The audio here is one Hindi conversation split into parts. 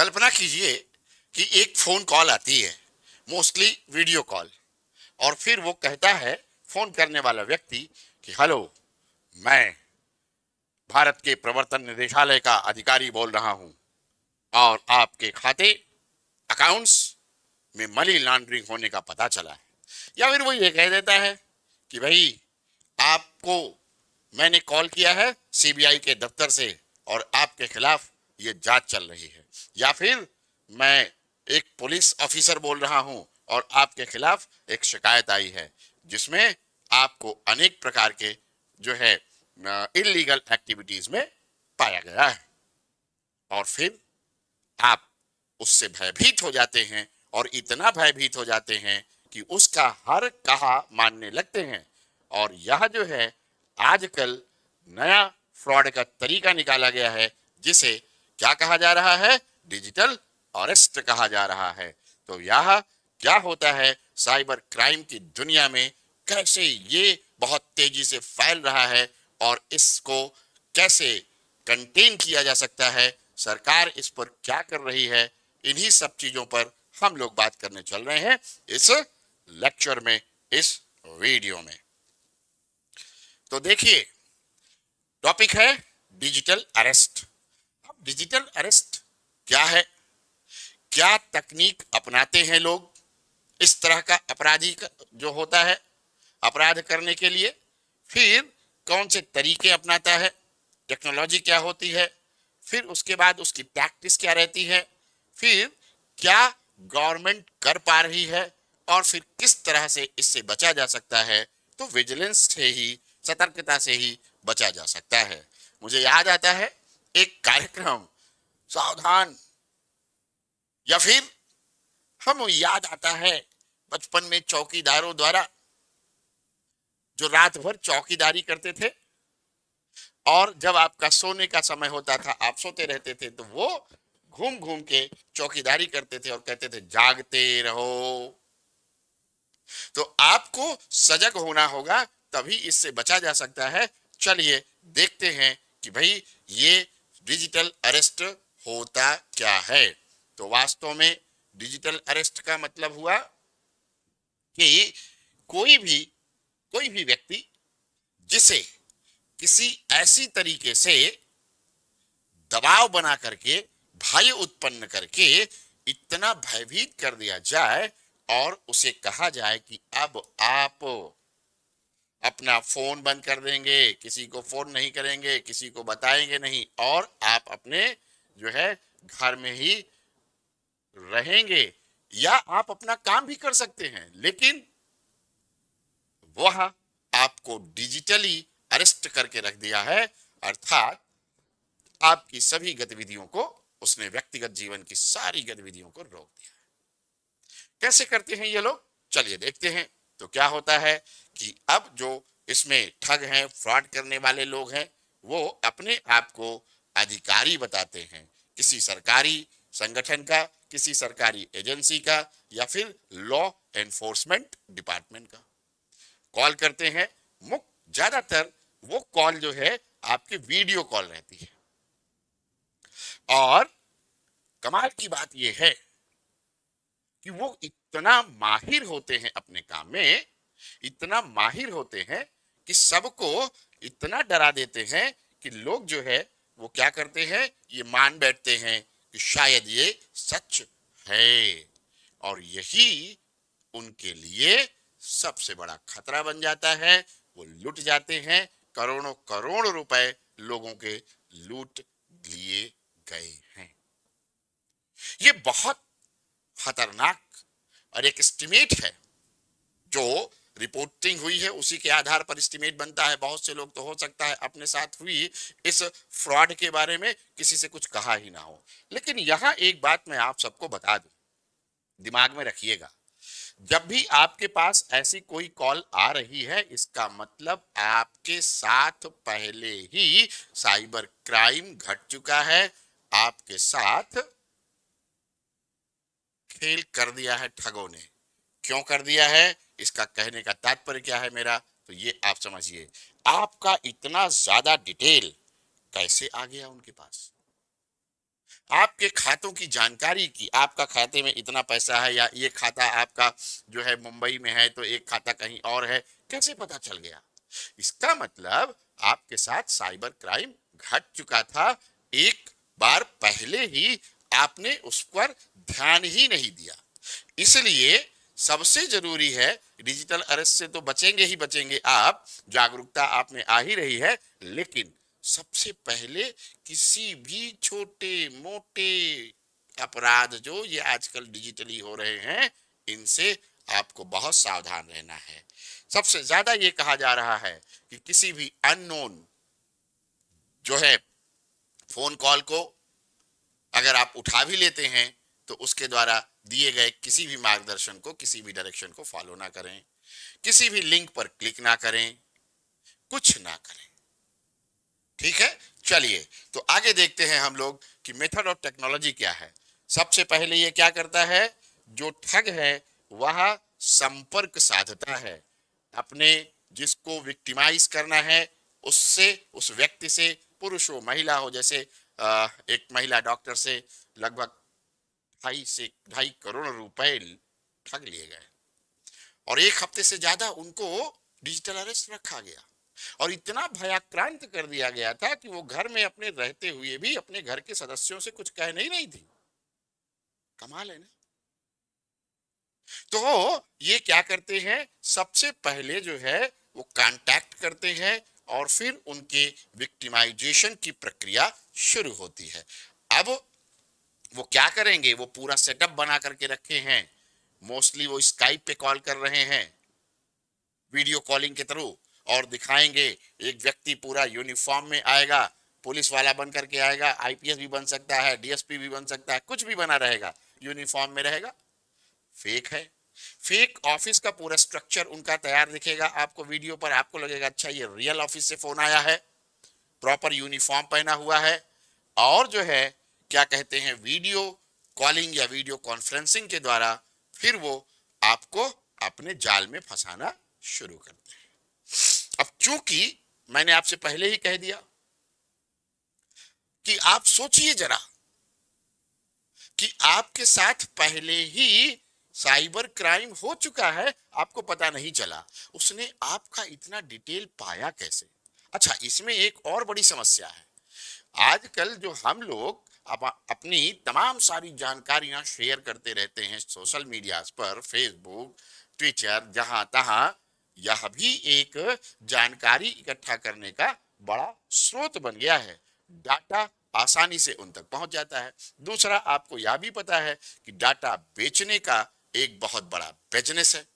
कल्पना कीजिए कि एक फोन कॉल आती है, मोस्टली वीडियो कॉल, और फिर वो कहता है, फोन करने वाला व्यक्ति, कि हेलो, मैं भारत के प्रवर्तन निदेशालय का अधिकारी बोल रहा हूं और आपके खाते अकाउंट्स में मनी लॉन्ड्रिंग होने का पता चला है। या फिर वो ये कह देता है कि भाई, आपको मैंने कॉल किया है सीबीआई के दफ्तर से और आपके खिलाफ ये जांच चल रही है। या फिर मैं एक पुलिस ऑफिसर बोल रहा हूं और आपके खिलाफ एक शिकायत आई है जिसमें आपको अनेक प्रकार के जो है इलीगल एक्टिविटीज में पाया गया है। और फिर आप उससे भयभीत हो जाते हैं और इतना भयभीत हो जाते हैं कि उसका हर कहा मानने लगते हैं। और यह जो है आजकल नया फ्रॉड का तरीका निकाला गया है, जिसे क्या कहा जा रहा है, डिजिटल अरेस्ट कहा जा रहा है। तो यह क्या होता है, साइबर क्राइम की दुनिया में कैसे ये बहुत तेजी से फैल रहा है और इसको कैसे कंटेन किया जा सकता है, सरकार इस पर क्या कर रही है, इन्हीं सब चीजों पर हम लोग बात करने चल रहे हैं इस लेक्चर में, इस वीडियो में। तो देखिए, टॉपिक है डिजिटल अरेस्ट। अब डिजिटल अरेस्ट क्या है, क्या तकनीक अपनाते हैं लोग इस तरह का अपराधी का जो होता है अपराध करने के लिए, फिर कौन से तरीके अपनाता है, टेक्नोलॉजी क्या होती है, फिर उसके बाद उसकी प्रैक्टिस क्या रहती है, फिर क्या गवर्नमेंट कर पा रही है, और फिर किस तरह से इससे बचा जा सकता है। तो विजिलेंस से ही, सतर्कता से ही बचा जा सकता है। मुझे याद आता है एक कार्यक्रम सावधान, या फिर हम याद आता है बचपन में चौकीदारों द्वारा जो रात भर चौकीदारी करते थे, और जब आपका सोने का समय होता था, आप सोते रहते थे, तो वो घूम घूम के चौकीदारी करते थे और कहते थे जागते रहो। तो आपको सजग होना होगा, तभी इससे बचा जा सकता है। चलिए देखते हैं कि भाई ये डिजिटल अरेस्ट होता क्या है। तो वास्तव में डिजिटल अरेस्ट का मतलब हुआ कि कोई भी व्यक्ति जिसे किसी ऐसी तरीके से दबाव बना करके, भय उत्पन्न करके इतना भयभीत कर दिया जाए और उसे कहा जाए कि अब आप अपना फोन बंद कर देंगे, किसी को फोन नहीं करेंगे, किसी को बताएंगे नहीं, और आप अपने जो है घर में ही रहेंगे, या आप अपना काम भी कर सकते हैं, लेकिन वह आपको डिजिटली अरेस्ट करके रख दिया है। अर्थात आपकी सभी गतिविधियों को, उसने व्यक्तिगत जीवन की सारी गतिविधियों को रोक दिया। कैसे करते हैं ये लोग, चलिए देखते हैं। तो क्या होता है कि अब जो इसमें ठग हैं, फ्रॉड करने वाले लोग हैं, वो अपने आप को अधिकारी बताते हैं, किसी सरकारी संगठन का, किसी सरकारी एजेंसी का, या फिर लॉ एनफोर्समेंट डिपार्टमेंट का। कॉल करते हैं, ज्यादातर वो कॉल जो है आपकी वीडियो कॉल रहती है। और कमाल की बात यह है कि वो इतना माहिर होते हैं अपने काम में, इतना माहिर होते हैं कि सबको इतना डरा देते हैं कि लोग जो है वो क्या करते हैं, ये मान बैठते हैं कि शायद ये सच है, और यही उनके लिए सबसे बड़ा खतरा बन जाता है। वो लुट जाते हैं, करोड़ों करोड़ रुपए लोगों के लूट लिए गए हैं। ये बहुत खतरनाक और एक एस्टिमेट है, जो रिपोर्टिंग हुई है उसी के आधार पर एस्टिमेट बनता है। बहुत से लोग तो हो सकता है अपने साथ हुई इस फ्रॉड के बारे में किसी से कुछ कहा ही ना हो। लेकिन यहां एक बात मैं आप सबको बता दूं, दिमाग में रखिएगा, जब भी आपके पास ऐसी कोई कॉल आ रही है, इसका मतलब आपके साथ पहले ही साइबर क्राइम घट चुका है, आपके साथ खेल कर दिया है ठगों ने। क्यों कर दिया है, इसका कहने का तात्पर्य क्या है मेरा, तो ये आप समझिए। आपका इतना ज्यादा डिटेल कैसे आ गया उनके पास, आपके खातों की जानकारी की, आपका खाते में इतना पैसा है या ये खाता आपका जो है मुंबई में है तो एक खाता कहीं और है, कैसे पता चल गया? इसका मतलब आपके साथ साइबर क्राइम घट चुका था, एक बार पहले ही आपने उस पर ध्यान ही नहीं दिया। इसलिए सबसे जरूरी है, डिजिटल अरेस्ट से तो बचेंगे ही बचेंगे आप, जागरूकता आप में आ ही रही है, लेकिन सबसे पहले किसी भी छोटे मोटे अपराध जो ये आजकल डिजिटली हो रहे हैं, इनसे आपको बहुत सावधान रहना है। सबसे ज्यादा ये कहा जा रहा है कि किसी भी अननोन जो है फोन कॉल को अगर आप उठा भी लेते हैं तो उसके द्वारा दिए गए किसी भी मार्गदर्शन को, किसी भी डायरेक्शन को फॉलो ना करें, किसी भी लिंक पर क्लिक ना करें, कुछ ना करें। ठीक है, चलिए तो आगे देखते हैं हम लोग कि मेथड ऑफ टेक्नोलॉजी क्या है। सबसे पहले ये क्या करता है, जो ठग है वह संपर्क साधता है अपने, जिसको विक्टिमाइज करना है उससे, उस व्यक्ति से, पुरुष हो महिला हो, जैसे एक महिला डॉक्टर से लगभग 2.5 रुपए ठग लिए गए और एक हफ्ते से ज्यादा उनको डिजिटल अरेस्ट रखा गया और इतना भयाक्रांत कर दिया गया था कि वो घर में अपने रहते हुए भी अपने घर के सदस्यों से कुछ कह नहीं रही थी। कमाल है ना। तो ये क्या करते हैं, सबसे पहले जो है वो कांटेक्ट करते हैं और फिर उनके विक्टिमाइजेशन की प्रक्रिया शुरू होती है। अब वो क्या करेंगे, वो पूरा सेटअप बना करके रखे हैं। मोस्टली वो स्काइप पे कॉल कर रहे हैं, वीडियो कॉलिंग के थ्रू, और दिखाएंगे एक व्यक्ति पूरा यूनिफॉर्म में आएगा, पुलिस वाला बन करके आएगा, आईपीएस भी बन सकता है, डीएसपी भी बन सकता है, कुछ भी बना रहेगा, यूनिफॉर्म में रहेगा। फेक है, फेक ऑफिस का पूरा स्ट्रक्चर उनका तैयार दिखेगा आपको वीडियो पर, आपको लगेगा अच्छा ये रियल ऑफिस से फोन आया है, प्रॉपर यूनिफॉर्म पहना हुआ है। और जो है क्या कहते हैं, वीडियो कॉलिंग या वीडियो कॉन्फ्रेंसिंग के द्वारा फिर वो आपको अपने जाल में फंसाना शुरू करते हैं। अब चूंकि मैंने आपसे पहले ही कह दिया कि आप सोचिए जरा कि आपके साथ पहले ही साइबर क्राइम हो चुका है, आपको पता नहीं चला, उसने आपका इतना डिटेल पाया कैसे? अच्छा, इसमें एक और बड़ी समस्या है। आजकल जो हम लोग अपनी तमाम सारी जानकारियां शेयर करते रहते हैं सोशल मीडिया पर, फेसबुक, ट्विटर, जहां तहां, यह भी एक जानकारी इकट्ठा करने का बड़ा स्रोत बन गया है। डाटा आसानी से उन तक पहुंच जाता है। दूसरा, आपको यह भी पता है कि डाटा बेचने का एक बहुत बड़ा बिजनेस है,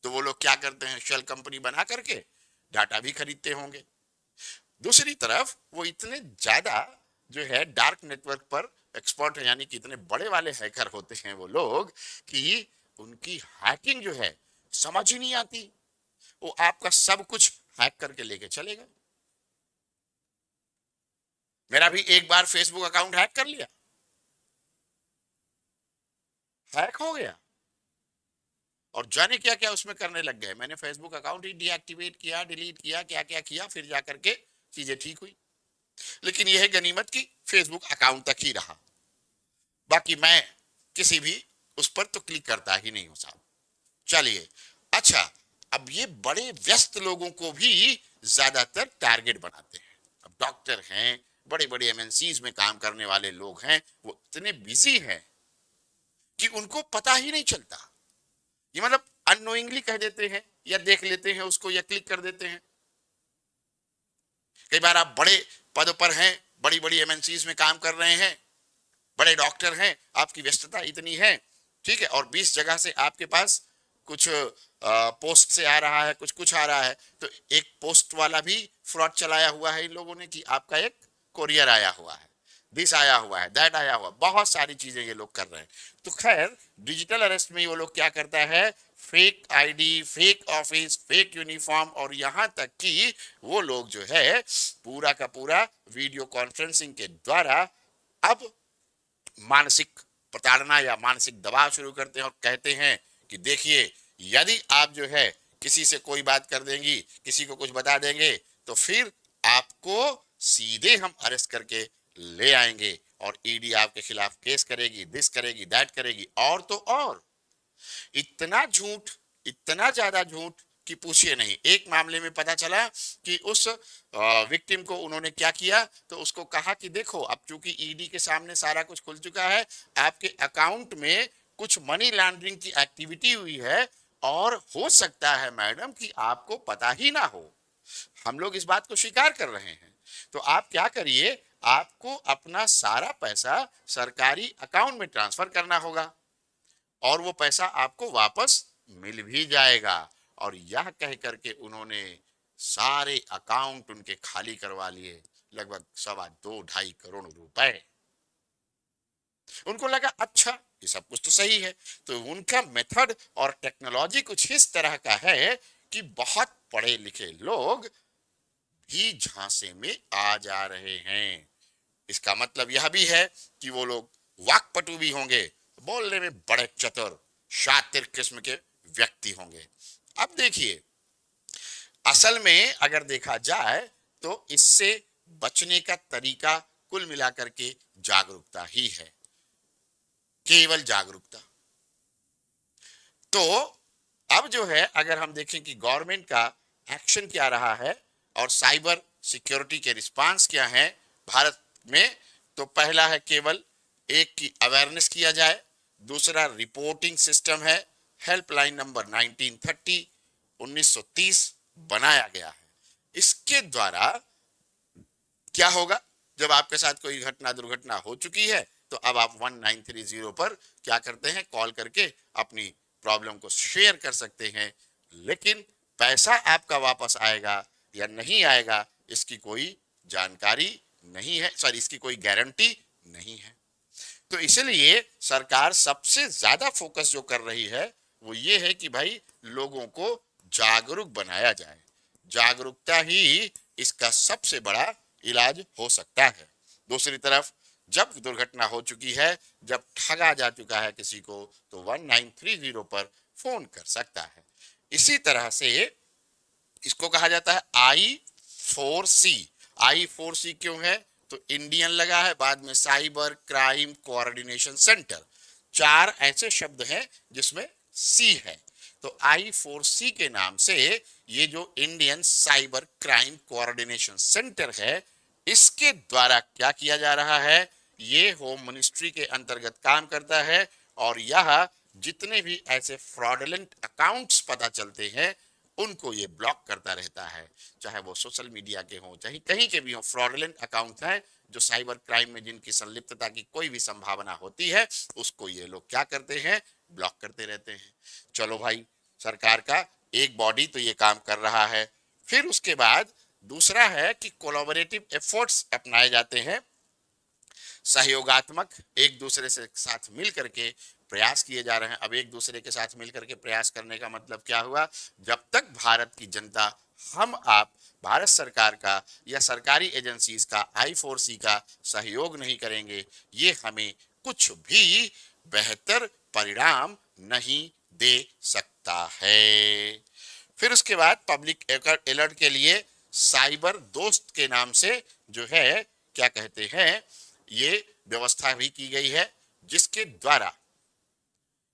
तो वो लोग क्या करते हैं, शेल कंपनी बना करके डाटा भी खरीदते होंगे। दूसरी तरफ वो इतने ज्यादा जो है डार्क नेटवर्क पर एक्सपर्ट है, यानी कि इतने बड़े वाले हैकर होते हैं वो लोग कि उनकी हैकिंग जो है समझ ही नहीं आती, वो आपका सब कुछ हैक करके लेके चले गए। मेरा भी एक बार फेसबुक अकाउंट हैक कर लिया, हैक हो गया और जाने क्या क्या उसमें करने लग गए। मैंने फेसबुक अकाउंट ही डीएक्टिवेट किया, डिलीट किया, क्या क्या किया, फिर जाकर के चीजें ठीक हुई। लेकिन यह है गनीमत की फेसबुक अकाउंट तक ही रहा, बाकी मैं किसी भी उस पर तो क्लिक करता ही नहीं हूं साहब। चलिए, अच्छा, अब ये बड़े व्यस्त लोगों को भी ज्यादातर टारगेट बनाते हैं। अब डॉक्टर हैं, बड़े बड़े एमएनसीज में काम करने वाले लोग हैं, वो इतने बिजी हैं कि उनको पता ही नहीं चलता। ये मतलब अननोइंगली कह देते हैं या देख लेते हैं उसको या क्लिक कर देते हैं। कई बार आप बड़े पद पर हैं, बड़ी बड़ी एमएनसीज में काम कर रहे हैं, बड़े डॉक्टर हैं, आपकी व्यस्तता इतनी है, ठीक है, और 20 जगह से आपके पास कुछ पोस्ट से आ रहा है, कुछ कुछ आ रहा है, तो एक पोस्ट वाला भी फ्रॉड चलाया हुआ है इन लोगों ने कि आपका एक कोरियर आया हुआ है, दिस आया हुआ है, दैट आया हुआ, बहुत सारी चीजें ये लोग कर रहे हैं। तो खैर, डिजिटल अरेस्ट में वो लोग क्या करता है, fake ID, fake office, fake uniform, और यहां तक कि वो लोग जो है पूरा का पूरा वीडियो कॉन्फ्रेंसिंग के द्वारा अब मानसिक प्रताड़ना या मानसिक दबाव शुरू करते हैं और कहते हैं कि देखिए, यदि आप जो है किसी से कोई बात कर देंगी, किसी को कुछ बता देंगे, तो फिर आपको सीधे हम अरेस्ट करके ले आएंगे और ईडी आपके खिलाफ केस करेगी, दिस करेगी, दैट करेगी, और तो और इतना झूठ, इतना ज्यादा झूठ कि पूछिए नहीं। एक मामले में पता चला कि उस विक्टिम को उन्होंने क्या किया, तो उसको कहा कि देखो अब चूंकि ईडी के सामने सारा कुछ खुल चुका है, आपके अकाउंट में कुछ मनी लॉन्ड्रिंग की एक्टिविटी हुई है और हो सकता है मैडम कि आपको पता ही ना हो। हम लोग इस बात को स्वीकार कर रहे हैं। तो आप क्या करिए, आपको अपना सारा पैसा सरकारी अकाउंट में ट्रांसफर करना होगा और वो पैसा आपको वापस मिल भी जाएगा। और यह कह करके उन्होंने सारे अकाउंट उनके खाली करवा लिए, लगभग 2.25 करोड़ रुपए। उनको लगा अच्छा ये सब कुछ तो सही है। तो उनका मेथड और टेक्नोलॉजी कुछ इस तरह का है कि बहुत पढ़े लिखे लोग भी झांसे में आ जा रहे हैं। इसका मतलब यह भी है कि वो लोग वाकपटु भी होंगे, बोलने में बड़े चतुर शातिर किस्म के व्यक्ति होंगे। अब देखिए, असल में अगर देखा जाए तो इससे बचने का तरीका कुल मिलाकर के जागरूकता ही है, केवल जागरूकता। तो अब जो है अगर हम देखें कि गवर्नमेंट का एक्शन क्या रहा है और साइबर सिक्योरिटी के रिस्पांस क्या है भारत में, तो पहला है केवल एक की अवेयरनेस किया जाए, दूसरा रिपोर्टिंग सिस्टम है, हेल्पलाइन नंबर 1930 बनाया गया है। इसके द्वारा क्या होगा, जब आपके साथ कोई घटना दुर्घटना हो चुकी है तो अब आप 1930 पर क्या करते हैं, कॉल करके अपनी प्रॉब्लम को शेयर कर सकते हैं। लेकिन पैसा आपका वापस आएगा या नहीं आएगा इसकी कोई जानकारी नहीं है, सॉरी इसकी कोई गारंटी नहीं है। तो इसलिए सरकार सबसे ज्यादा फोकस जो कर रही है वो ये है कि भाई लोगों को जागरूक बनाया जाए। जागरूकता ही इसका सबसे बड़ा इलाज हो सकता है। दूसरी तरफ जब दुर्घटना हो चुकी है, जब ठगा जा चुका है किसी को, तो 1930 पर फोन कर सकता है। इसी तरह से इसको कहा जाता है I4C। I4C क्यों है, तो इंडियन लगा है, बाद में साइबर क्राइम कोऑर्डिनेशन सेंटर, 4 ऐसे शब्द हैं जिसमें C है। तो I4C के नाम से ये जो Indian cyber crime coordination centre है, इसके द्वारा क्या किया जा रहा है, ये होम मिनिस्ट्री के अंतर्गत काम करता है और यह जितने भी ऐसे फ्रॉडलेंट अकाउंट्स पता चलते हैं उनको ये ब्लॉक करता रहता है, चाहे वो सोशल मीडिया के हों चाहे कहीं के भी हों। फ्रॉडलेंट अकाउंट हैं जो साइबर क्राइम में जिनकी संलिप्तता की कोई भी संभावना होती है उसको ये लोग क्या करते हैं, ब्लॉक करते रहते हैं। चलो भाई, सरकार का एक बॉडी तो ये काम कर रहा है। फिर उसके बाद दूसरा है कि कोलैबोरेटिव एफर्ट्स अपनाए जाते हैं, सहयोगात्मक एक दूसरे से साथ मिल करके प्रयास किए जा रहे हैं। अब एक दूसरे के साथ मिल करके प्रयास करने का मतलब क्या हुआ, जब तक भारत की जनता, हम आप भारत सरकार का या सरकारी एजेंसीज का I4C का सहयोग नहीं करेंगे, ये हमें कुछ भी बेहतर परिणाम नहीं दे सकता है। फिर उसके बाद पब्लिक अलर्ट के लिए साइबर दोस्त के नाम से जो है क्या कहते हैं, ये व्यवस्था भी की गई है, जिसके द्वारा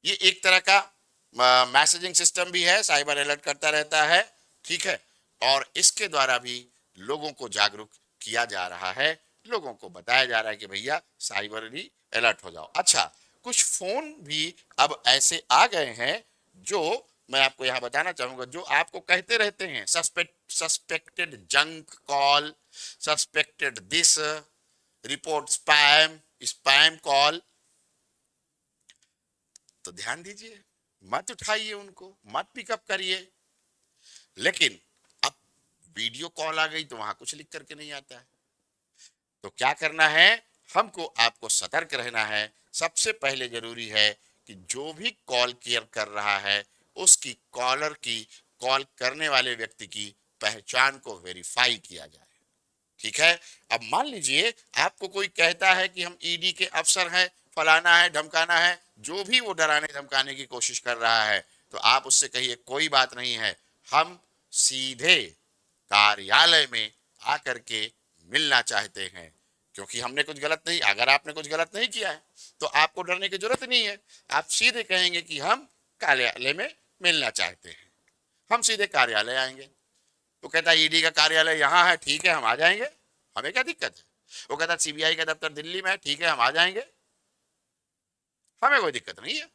ये एक तरह का मैसेजिंग सिस्टम भी है, साइबर अलर्ट करता रहता है, ठीक है। और इसके द्वारा भी लोगों को जागरूक किया जा रहा है, लोगों को बताया जा रहा है कि भैया साइबरली अलर्ट हो जाओ। अच्छा, कुछ फोन भी अब ऐसे आ गए हैं जो मैं आपको यहां बताना चाहूंगा, जो आपको कहते रहते हैं suspected junk call, suspected this, report spam call. तो ध्यान दीजिए, मत उठाइए उनको, मत पिकअप करिए। लेकिन अब वीडियो कॉल आ गई तो वहां कुछ लिख करके नहीं आता है। तो क्या करना है, हमको आपको सतर्क रहना है। सबसे पहले जरूरी है कि जो भी कॉल केयर कर रहा है उसकी कॉलर की, कॉल करने वाले व्यक्ति की पहचान को वेरीफाई किया जाए, ठीक है। अब मान लीजिए आपको कोई कहता है कि हम ईडी के अफसर हैं, फलाना है, धमकाना है, जो भी वो डराने धमकाने की कोशिश कर रहा है, तो आप उससे कहिए कोई बात नहीं है, हम सीधे कार्यालय में आकर के मिलना चाहते हैं। क्योंकि हमने कुछ गलत नहीं, अगर आपने कुछ गलत नहीं किया है तो आपको डरने की जरूरत नहीं है। आप सीधे कहेंगे कि हम कार्यालय में मिलना चाहते हैं, हम सीधे कार्यालय आएंगे। वो कहता है ईडी का कार्यालय यहाँ है, ठीक है हम आ जाएंगे, हमें क्या दिक्कत है। वो कहता है सीबीआई का दफ्तर दिल्ली में है, ठीक है हम आ जाएंगे, हमें कोई दिक्कत नहीं है।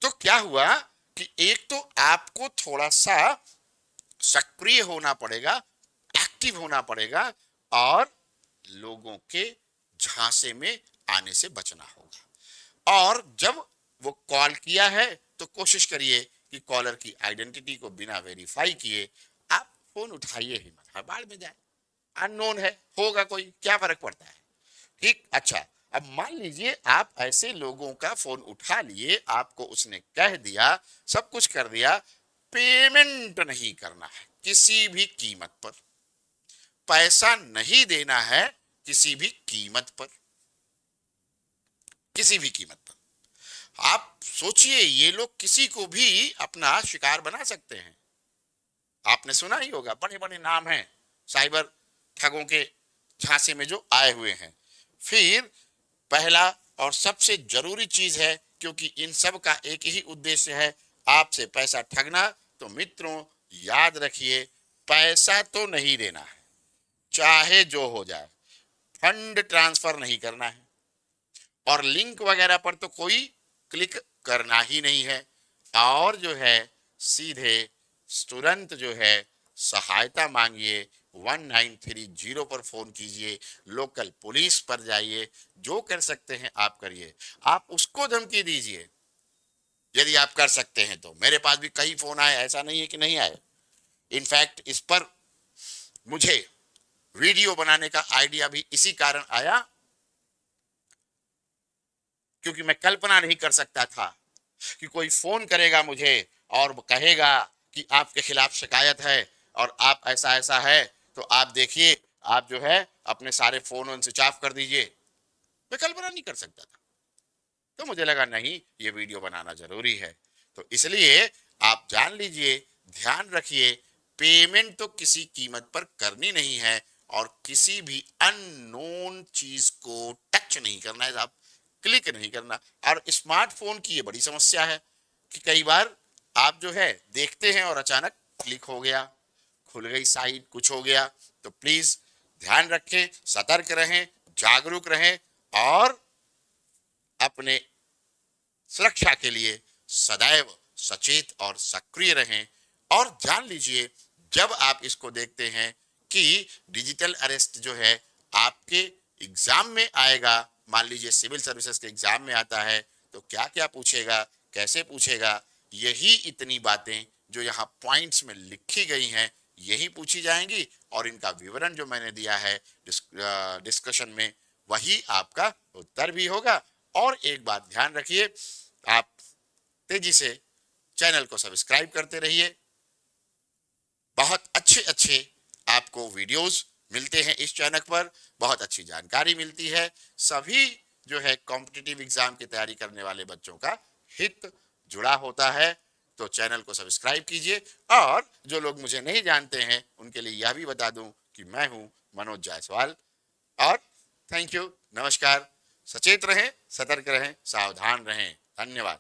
तो क्या हुआ कि एक तो आपको थोड़ा सा सक्रिय होना पड़ेगा, एक्टिव होना पड़ेगा, और लोगों के झांसे में आने से बचना होगा। और जब वो कॉल किया है तो कोशिश करिए कि कॉलर की आइडेंटिटी को बिना वेरीफाई किए आप फोन उठाइए ही मत, बाढ़ में जाए, अननोन है, होगा कोई, क्या फर्क पड़ता है। ठीक, अच्छा अब मान लीजिए आप ऐसे लोगों का फोन उठा लिए, आपको उसने कह दिया, सब कुछ कर दिया, पेमेंट नहीं करना है किसी भी कीमत पर, पैसा नहीं देना है किसी भी कीमत पर, किसी भी कीमत पर। आप सोचिए ये लोग किसी को भी अपना शिकार बना सकते हैं। आपने सुना ही होगा, बड़े बड़े नाम हैं साइबर ठगों के झांसे में जो आए हुए हैं। फिर पहला और सबसे जरूरी चीज है, क्योंकि इन सब का एक ही उद्देश्य है, आपसे पैसा ठगना, तो मित्रों याद रखिए पैसा तो नहीं देना है, चाहे जो हो जाए, फंड ट्रांसफर नहीं करना है, और लिंक वगैरह पर तो कोई क्लिक करना ही नहीं है। और जो है सीधे तुरंत जो है सहायता मांगिए, 1930 पर फोन कीजिए, लोकल पुलिस पर जाइए, जो कर सकते हैं आप करिए। आप उसको धमकी दीजिए यदि आप कर सकते हैं तो। मेरे पास भी कई फोन आए, ऐसा नहीं है कि नहीं आए। इनफैक्ट इस पर मुझे वीडियो बनाने का आइडिया भी इसी कारण आया, क्योंकि मैं कल्पना नहीं कर सकता था कि कोई फोन करेगा मुझे और कहेगा कि आपके खिलाफ शिकायत है और आप ऐसा ऐसा है, तो आप देखिए, आप जो है अपने सारे फोन स्विच ऑफ कर दीजिए। मैं कल्पना नहीं कर सकता था। तो मुझे लगा नहीं, ये वीडियो बनाना जरूरी है। तो इसलिए आप जान लीजिए, ध्यान रखिए, पेमेंट तो किसी कीमत पर करनी नहीं है, और किसी भी अननोन चीज को टच नहीं करना है साहब, क्लिक नहीं करना। और स्मार्टफोन की ये बड़ी समस्या है कि कई बार आप जो है देखते हैं और अचानक क्लिक हो गया, खुल गई साइट, कुछ हो गया। तो प्लीज ध्यान रखें, सतर्क रहें, जागरूक रहें, और अपने सुरक्षा के लिए सदैव सचेत और सक्रिय रहें। और जान लीजिए, जब आप इसको देखते हैं कि डिजिटल अरेस्ट जो है आपके एग्जाम में आएगा, मान लीजिए सिविल सर्विसेज के एग्जाम में आता है, तो क्या क्या पूछेगा, कैसे पूछेगा, यही इतनी बातें जो यहाँ पॉइंट्स में लिखी गई हैं यही पूछी जाएंगी, और इनका विवरण जो मैंने दिया है डिस्कशन में, वही आपका उत्तर भी होगा। और एक बात ध्यान रखिए, आप तेजी से चैनल को सब्सक्राइब करते रहिए, बहुत अच्छे अच्छे आपको वीडियोस मिलते हैं इस चैनल पर, बहुत अच्छी जानकारी मिलती है। सभी जो है कॉम्पिटिटिव एग्जाम की तैयारी करने वाले बच्चों का हित जुड़ा होता है। तो चैनल को सब्सक्राइब कीजिए, और जो लोग मुझे नहीं जानते हैं उनके लिए यह भी बता दूं कि मैं हूं मनोज जायसवाल। और थैंक यू, नमस्कार, सचेत रहें, सतर्क रहें, सावधान रहें, धन्यवाद।